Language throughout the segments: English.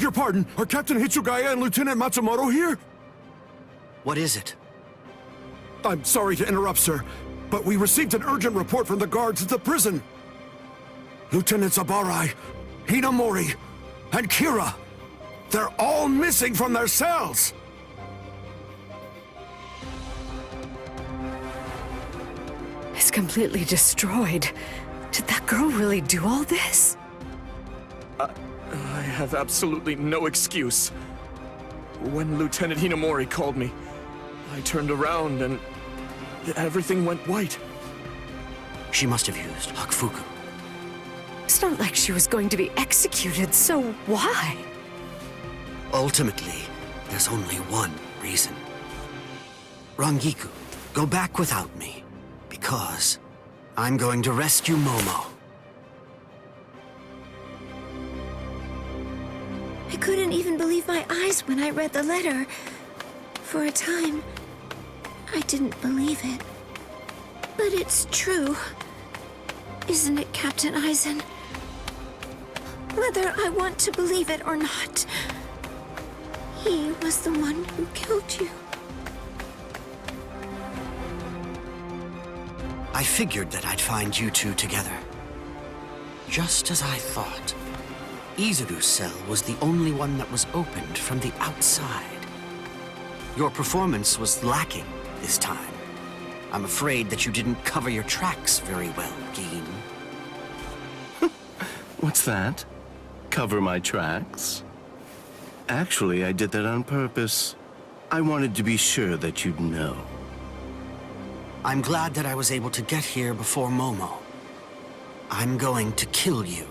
your pardon. Are Captain Hitsugaya and Lieutenant Matsumoto here? What is it? I'm sorry to interrupt, sir, but we received an urgent report from the guards at the prison. Lieutenant Zabarai, Hinamori, and Kira, they're all missing from their cells! It's completely destroyed. Did that girl really do all this? I have absolutely no excuse. When Lieutenant Hinamori called me, I turned around and everything went white. She must have used Hakufuku. It's not like she was going to be executed, so why? Ultimately, there's only one reason. Rangiku, go back without me, because I'm going to rescue Momo. I couldn't even believe my eyes when I read the letter. For a time, I didn't believe it. But it's true. Isn't it, Captain Aizen? Whether I want to believe it or not, he was the one who killed you. I figured that I'd find you two together. Just as I thought. Izuru's cell was the only one that was opened from the outside. Your performance was lacking this time. I'm afraid that you didn't cover your tracks very well, Gin. What's that? Cover my tracks? Actually, I did that on purpose. I wanted to be sure that you'd know. I'm glad that I was able to get here before Momo. I'm going to kill you.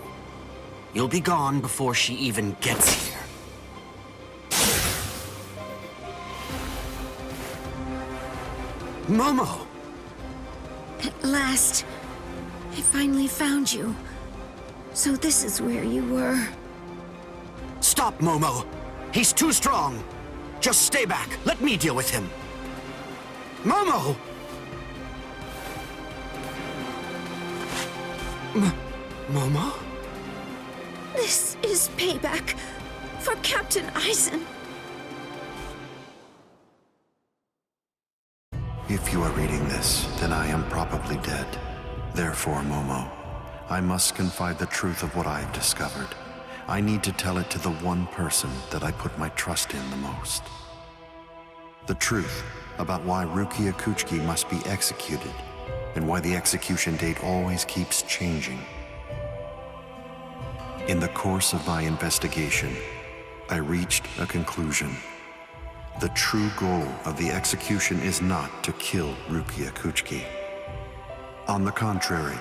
You'll be gone before she even gets here. Momo! At last, I finally found you. So this is where you were. Stop, Momo! He's too strong! Just stay back. Let me deal with him. Momo! Momo? This is payback for Captain Aizen. If you are reading this, then I am probably dead. Therefore, Momo, I must confide the truth of what I have discovered. I need to tell it to the one person that I put my trust in the most. The truth about why Rukia Kuchiki must be executed, and why the execution date always keeps changing. In the course of my investigation, I reached a conclusion. The true goal of the execution is not to kill Rukia Kuchiki. On the contrary,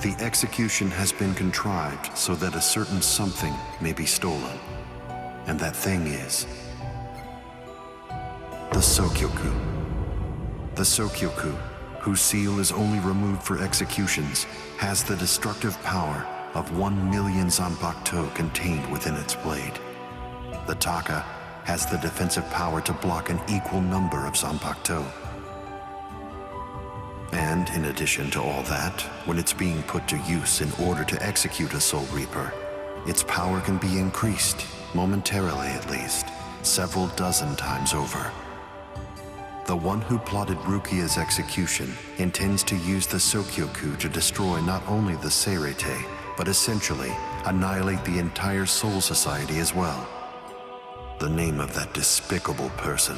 the execution has been contrived so that a certain something may be stolen. And that thing is the Sokyoku. The Sokyoku, whose seal is only removed for executions, has the destructive power of 1 million Zanpakuto contained within its blade. The Taka has the defensive power to block an equal number of Zanpakuto. And in addition to all that, when it's being put to use in order to execute a Soul Reaper, its power can be increased, momentarily at least, several dozen times over. The one who plotted Rukia's execution intends to use the Sokyoku to destroy not only the Seirete, but essentially annihilate the entire Soul Society as well. The name of that despicable person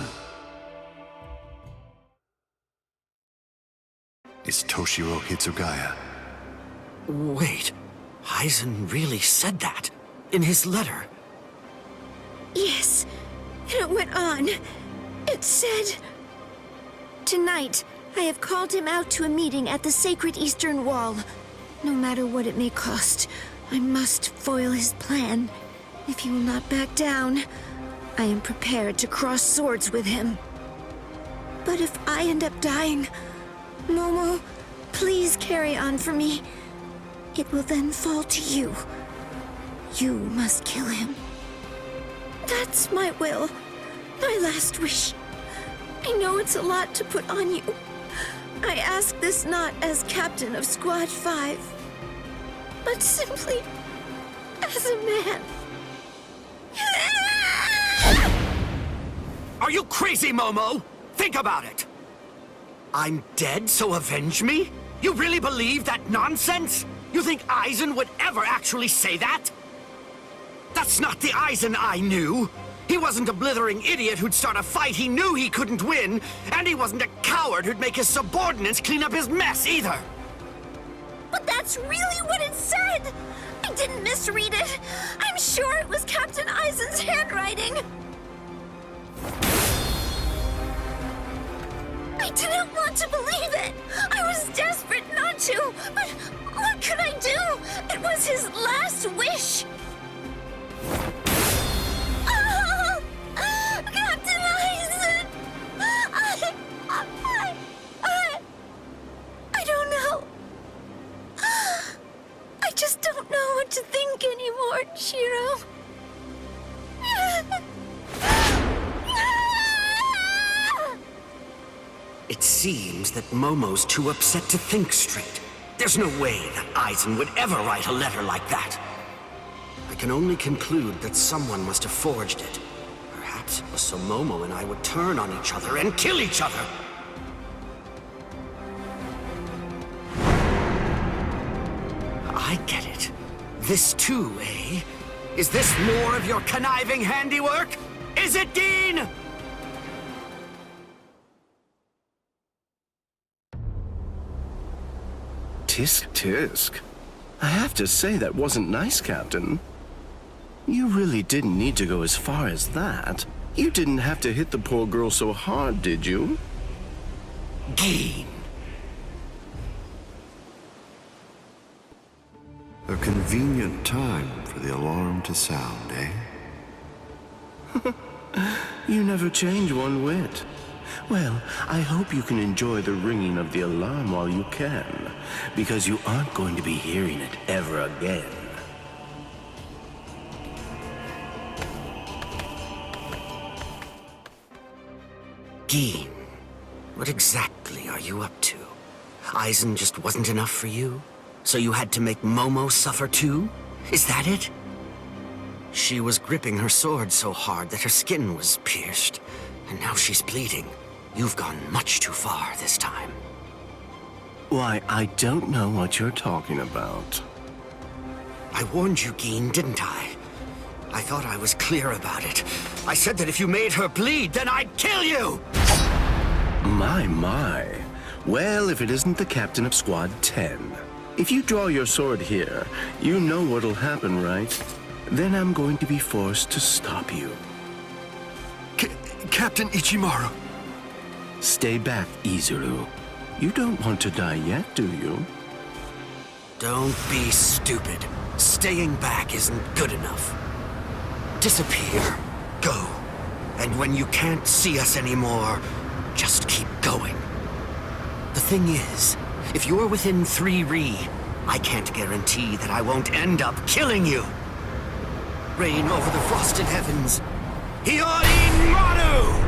is Toshiro Hitsugaya. Wait, Aizen really said that in his letter? Yes, and it went on. It said, "Tonight, I have called him out to a meeting at the Sacred Eastern Wall. No matter what it may cost, I must foil his plan. If he will not back down, I am prepared to cross swords with him. But if I end up dying, Momo, please carry on for me. It will then fall to you. You must kill him. That's my will, my last wish. I know it's a lot to put on you. I ask this not as captain of Squad 5, but simply as a man." Are you crazy, Momo? Think about it. I'm dead, so avenge me? You really believe that nonsense? You think Aizen would ever actually say that? That's not the Aizen I knew. He wasn't a blithering idiot who'd start a fight he knew he couldn't win, and he wasn't a coward who'd make his subordinates clean up his mess either. But that's really what it said! I didn't misread it. I'm sure it was Captain Aizen's handwriting. I didn't want to believe it. I was desperate not to, but what could I do? It was his last wish. Oh, Captain Aizen! I don't know. I just don't know what to think anymore, Shiro. It seems that Momo's too upset to think straight. There's no way that Aizen would ever write a letter like that. I can only conclude that someone must have forged it. Perhaps it was so Momo and I would turn on each other and kill each other. I get it. This too, eh? Is this more of your conniving handiwork? Is it, Dean? Tisk tisk. I have to say that wasn't nice, Captain. You really didn't need to go as far as that. You didn't have to hit the poor girl so hard, did you? Dean. A convenient time for the alarm to sound, eh? You never change one whit. Well, I hope you can enjoy the ringing of the alarm while you can, because you aren't going to be hearing it ever again. Dean, what exactly are you up to? Aizen just wasn't enough for you? So you had to make Momo suffer too? Is that it? She was gripping her sword so hard that her skin was pierced, and now she's bleeding. You've gone much too far this time. Why, I don't know what you're talking about. I warned you, Geen, didn't I? I thought I was clear about it. I said that if you made her bleed, then I'd kill you! My. Well, if it isn't the captain of Squad 10. If you draw your sword here, you know what'll happen, right? Then I'm going to be forced to stop you. Captain Ichimaru. Stay back, Izuru. You don't want to die yet, do you? Don't be stupid. Staying back isn't good enough. Disappear. Go. And when you can't see us anymore, just keep going. The thing is, if you're within 3 Ri, I can't guarantee that I won't end up killing you. Reign over the frosted heavens. Hiyori Maru!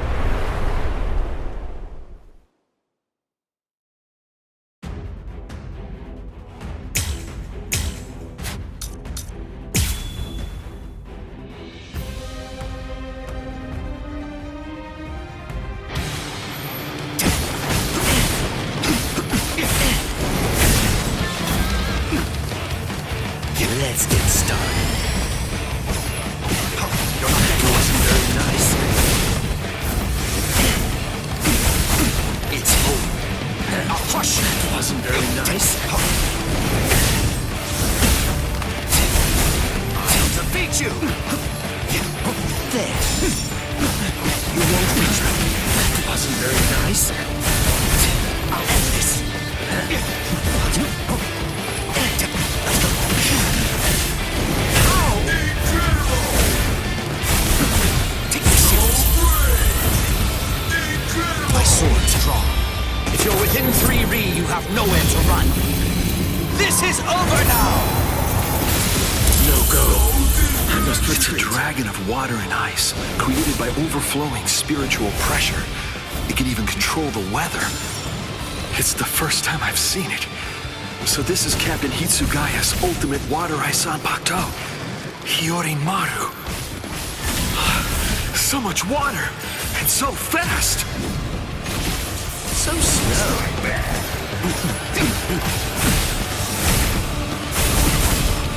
Let's get started. That wasn't very nice. It's over. Hush! That wasn't very nice. I'll defeat you! There. You won't reach me. That wasn't very nice. I'll end this. My sword's drawn. If you're within 3 Ri, you have nowhere to run. This is over now! No go. I must retreat. It's a dragon of water and ice, created by overflowing spiritual pressure. It can even control the weather. It's the first time I've seen it. So this is Captain Hitsugaya's ultimate water ice Zanpakuto. Hiyori Maru. So much water! It's so fast! So slow.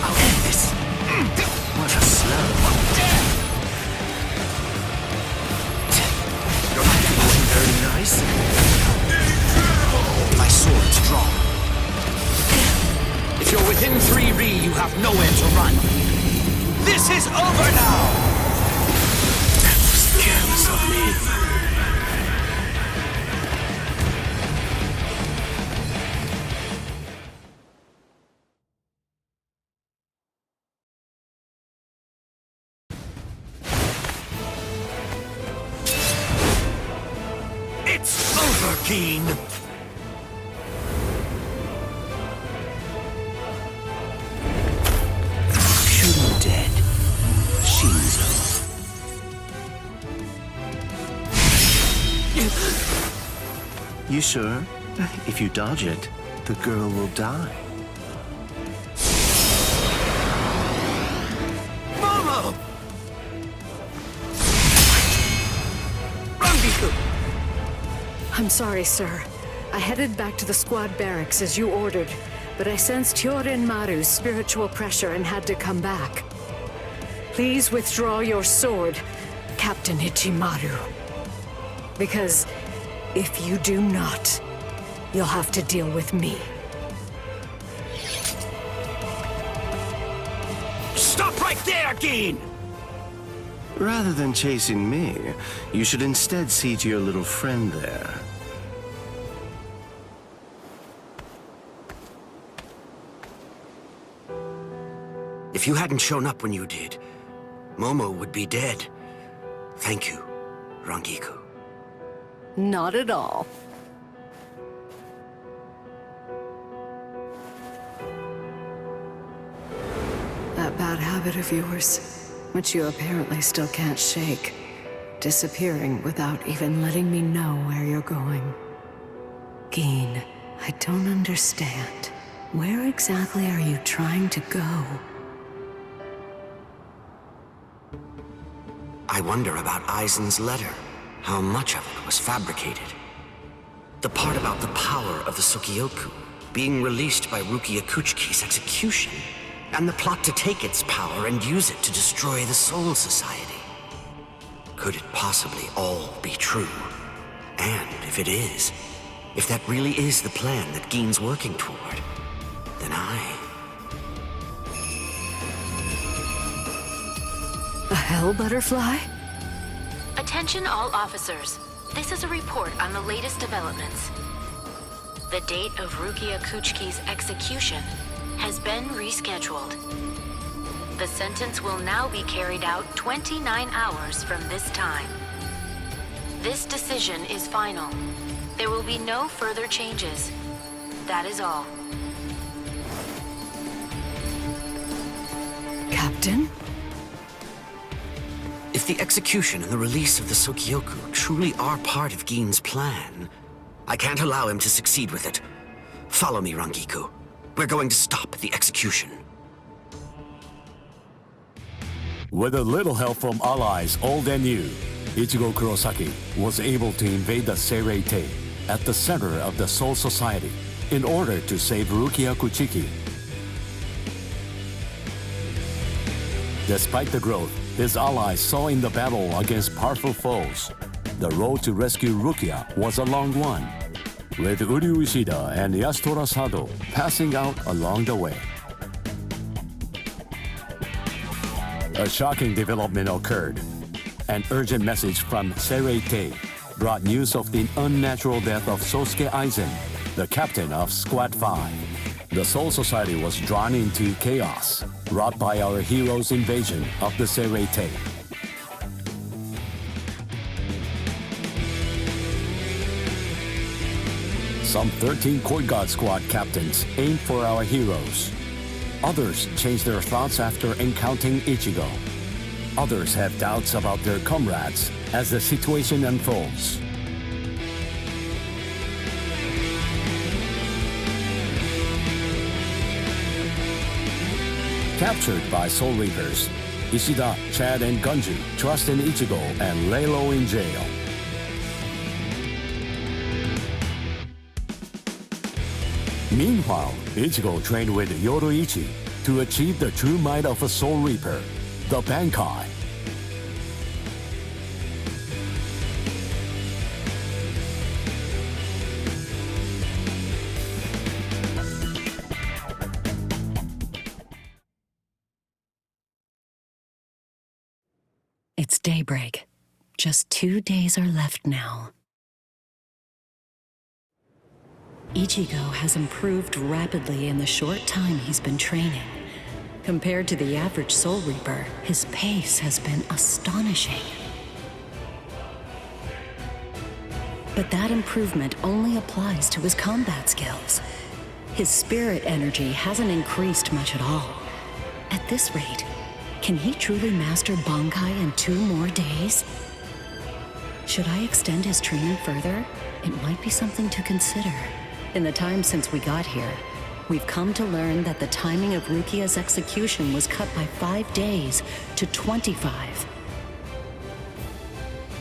I'll end this. What a slow. You're not feeling very nice. My sword's drawn. If you're within 3 Ri, you have nowhere to run. This is over now! That was careless of me. It's over, Keen! Shun dead. Shinzo. You sure? If you dodge it, the girl will die. Momo! Rangiku! I'm sorry, sir. I headed back to the squad barracks as you ordered, but I sensed Hyorin Maru's spiritual pressure and had to come back. Please withdraw your sword, Captain Ichimaru. Because if you do not, you'll have to deal with me. Stop right there, Keen! Rather than chasing me, you should instead see to your little friend there. If you hadn't shown up when you did, Momo would be dead. Thank you, Rangiku. Not at all. That bad habit of yours, which you apparently still can't shake, disappearing without even letting me know where you're going. Geen, I don't understand. Where exactly are you trying to go? I wonder about Aizen's letter. How much of it was fabricated? The part about the power of the Sukioku being released by Rukia Kuchiki's execution, and the plot to take its power and use it to destroy the Soul Society. Could it possibly all be true? And if it is, if that really is the plan that Geen's working toward, then A hell butterfly? Attention all officers. This is a report on the latest developments. The date of Rukia Kuchiki's execution has been rescheduled. The sentence will now be carried out 29 hours from this time. This decision is final. There will be no further changes. That is all. Captain? If the execution and the release of the Sukioku truly are part of Geen's plan, I can't allow him to succeed with it. Follow me, Rangiku. We're going to stop the execution. With a little help from allies old and new, Ichigo Kurosaki was able to invade the Seirei-tei at the center of the Soul Society in order to save Rukia Kuchiki. Despite the growth his allies saw in the battle against powerful foes, the road to rescue Rukia was a long one, with Uryu Ishida and Yasutora Sado passing out along the way. A shocking development occurred. An urgent message from Seirei-tei brought news of the unnatural death of Sosuke Aizen, the captain of Squad 5. The Soul Society was drawn into chaos, wrought by our hero's invasion of the Seirei-tei. Some 13 Court Guard Squad captains aimed for our heroes. Others changed their thoughts after encountering Ichigo. Others have doubts about their comrades as the situation unfolds. Captured by Soul Reapers, Ishida, Chad, and Gunju trust in Ichigo and lay low in jail. Meanwhile, Ichigo trained with Yoruichi to achieve the true might of a Soul Reaper, the Bankai. It's daybreak. Just 2 days are left now. Ichigo has improved rapidly in the short time he's been training. Compared to the average Soul Reaper, his pace has been astonishing. But that improvement only applies to his combat skills. His spirit energy hasn't increased much at all. At this rate, can he truly master Bankai in 2 more days? Should I extend his training further? It might be something to consider. In the time since we got here, we've come to learn that the timing of Rukia's execution was cut by 5 days to 25.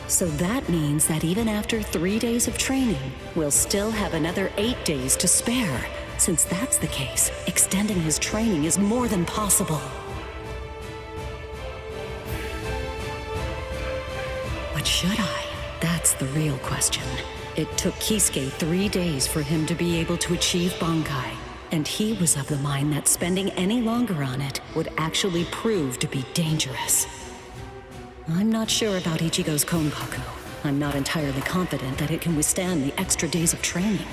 So that means that even after 3 days of training, we'll still have another 8 days to spare. Since that's the case, extending his training is more than possible. But should I? That's the real question. It took Kisuke 3 days for him to be able to achieve Bankai, and he was of the mind that spending any longer on it would actually prove to be dangerous. I'm not sure about Ichigo's Konpaku. I'm not entirely confident that it can withstand the extra days of training.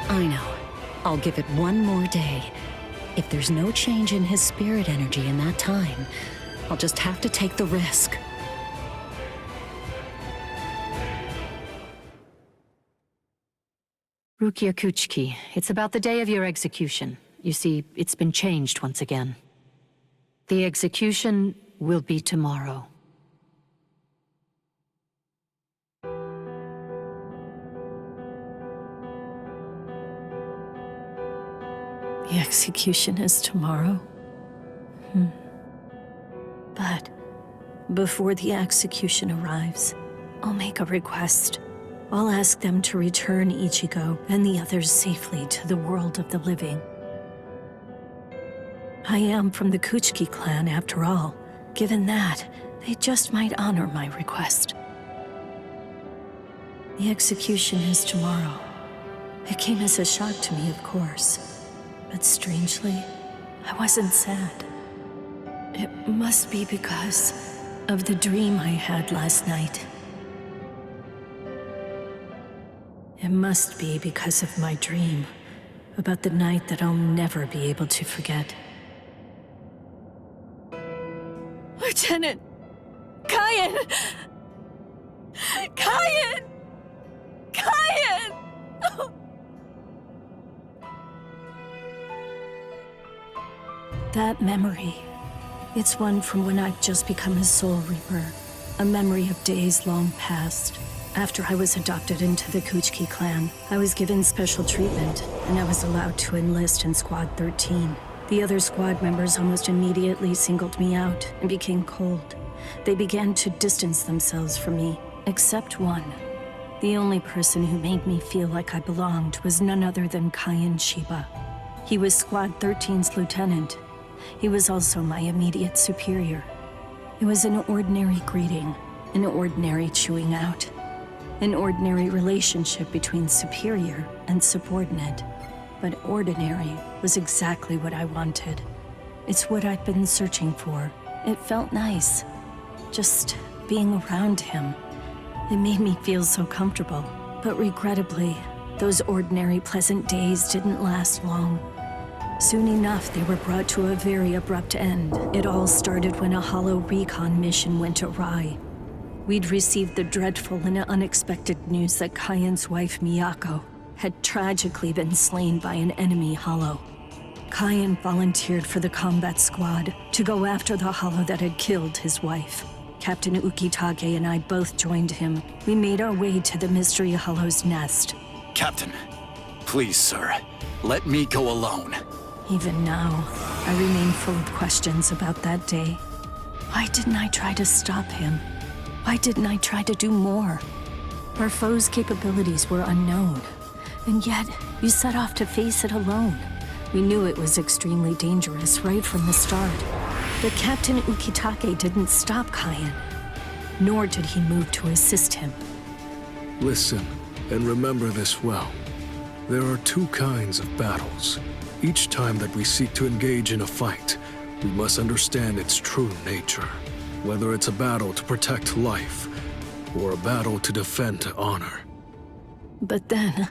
I know. I'll give it 1 more day. If there's no change in his spirit energy in that time, I'll just have to take the risk. Rukia Kuchiki, it's about the day of your execution. You see, it's been changed once again. The execution will be tomorrow. The execution is tomorrow? But before the execution arrives, I'll make a request. I'll ask them to return Ichigo and the others safely to the world of the living. I am from the Kuchiki clan, after all. Given that, they just might honor my request. The execution is tomorrow. It came as a shock to me, of course. But strangely, I wasn't sad. It must be because of the dream I had last night. It must be because of my dream about the night that I'll never be able to forget. Lieutenant! Kyan! Kyan! Kyan! That memory, it's one from when I've just become a Soul Reaper. A memory of days long past. After I was adopted into the Kuchiki clan, I was given special treatment, and I was allowed to enlist in Squad 13. The other squad members almost immediately singled me out and became cold. They began to distance themselves from me, except one. The only person who made me feel like I belonged was none other than Kyan Shiba. He was Squad 13's lieutenant. He was also my immediate superior. It was an ordinary greeting, an ordinary chewing out, an ordinary relationship between superior and subordinate. But ordinary was exactly what I wanted. It's what I'd been searching for. It felt nice. Just being around him. It made me feel so comfortable. But regrettably, those ordinary pleasant days didn't last long. Soon enough, they were brought to a very abrupt end. It all started when a hollow recon mission went awry. We'd received the dreadful and unexpected news that Kyan's wife, Miyako, had tragically been slain by an enemy hollow. Kyan volunteered for the combat squad to go after the hollow that had killed his wife. Captain Ukitage and I both joined him. We made our way to the mystery hollow's nest. Captain, please, sir, let me go alone. Even now, I remain full of questions about that day. Why didn't I try to stop him? Why didn't I try to do more? Our foe's capabilities were unknown, and yet you set off to face it alone. We knew it was extremely dangerous right from the start. But Captain Ukitake didn't stop Kaien, nor did he move to assist him. Listen, and remember this well. There are two kinds of battles. Each time that we seek to engage in a fight, we must understand its true nature. Whether it's a battle to protect life, or a battle to defend honor. But then...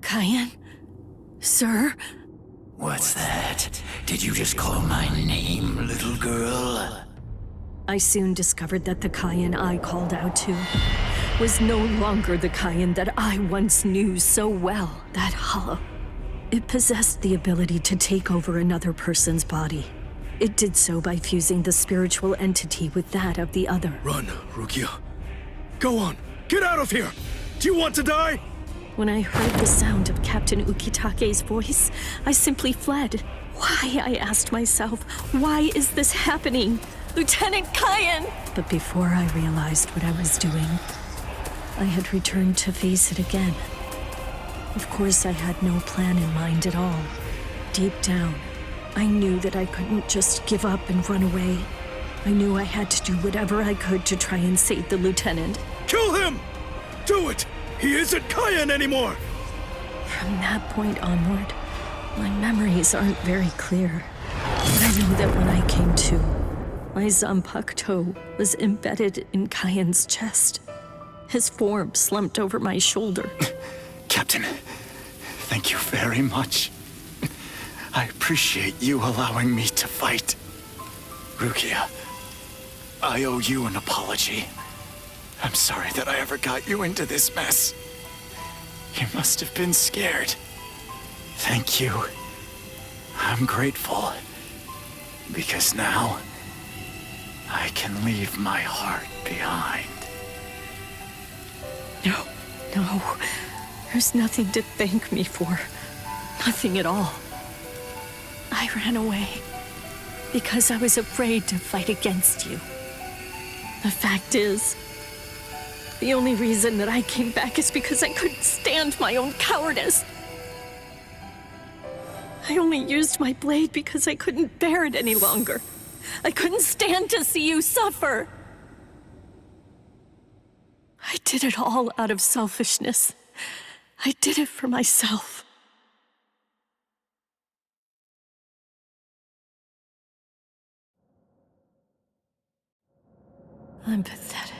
Kaien? Sir? What's that? Did you just call my name, little girl? I soon discovered that the Kaien I called out to was no longer the Kaien that I once knew so well, that hollow. It possessed the ability to take over another person's body. It did so by fusing the spiritual entity with that of the other. Run, Rukia. Go on, get out of here! Do you want to die? When I heard the sound of Captain Ukitake's voice, I simply fled. Why, I asked myself, why is this happening? Lieutenant Kaien! But before I realized what I was doing, I had returned to face it again. Of course, I had no plan in mind at all. Deep down, I knew that I couldn't just give up and run away. I knew I had to do whatever I could to try and save the lieutenant. Kill him! Do it! He isn't Kaien anymore! From that point onward, my memories aren't very clear. But I know that when I came to, my Zanpakuto toe was embedded in Kaien's chest. His form slumped over my shoulder. Captain, thank you very much. I appreciate you allowing me to fight. Rukia, I owe you an apology. I'm sorry that I ever got you into this mess. You must have been scared. Thank you. I'm grateful. Because now, I can leave my heart behind. No. There's nothing to thank me for. Nothing at all. I ran away because I was afraid to fight against you. The fact is, the only reason that I came back is because I couldn't stand my own cowardice. I only used my blade because I couldn't bear it any longer. I couldn't stand to see you suffer. I did it all out of selfishness. I did it for myself. I'm pathetic.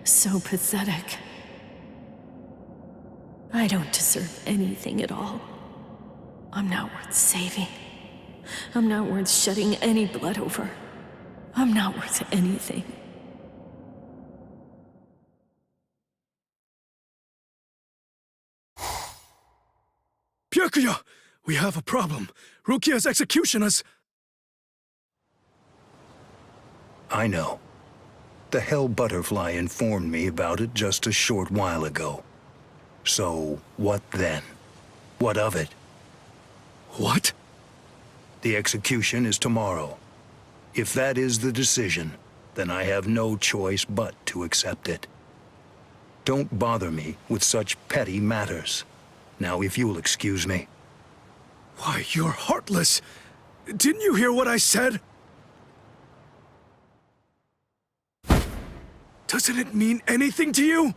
So pathetic. I don't deserve anything at all. I'm not worth saving. I'm not worth shedding any blood over. I'm not worth anything. Byakuya! We have a problem. Rukia's execution is... I know. The Hell Butterfly informed me about it just a short while ago. So, what then? What of it? What? The execution is tomorrow. If that is the decision, then I have no choice but to accept it. Don't bother me with such petty matters. Now, if you'll excuse me. Why, you're heartless! Didn't you hear what I said? Doesn't it mean anything to you?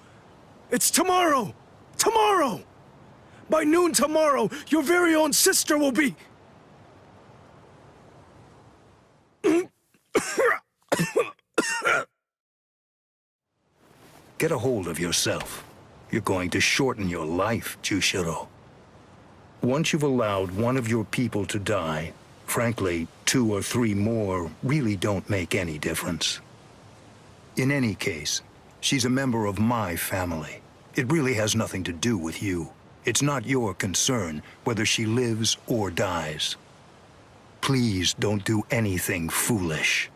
It's tomorrow! Tomorrow! By noon tomorrow, your very own sister will be... Get a hold of yourself. You're going to shorten your life, Jushiro. Once you've allowed one of your people to die, frankly, 2 or 3 more really don't make any difference. In any case, she's a member of my family. It really has nothing to do with you. It's not your concern whether she lives or dies. Please don't do anything foolish.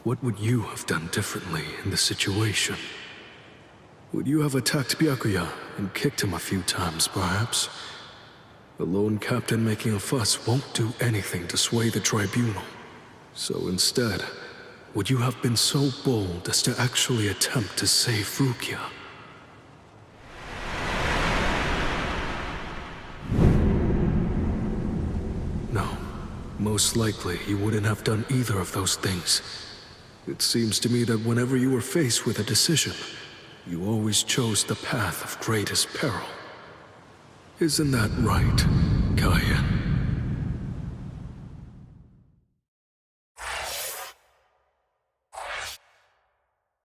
What would you have done differently in this situation? Would you have attacked Byakuya and kicked him a few times, perhaps? The lone captain making a fuss won't do anything to sway the tribunal. So instead, would you have been so bold as to actually attempt to save Rukia? No. Most likely, you wouldn't have done either of those things. It seems to me that whenever you were faced with a decision, you always chose the path of greatest peril. Isn't that right, Kaya?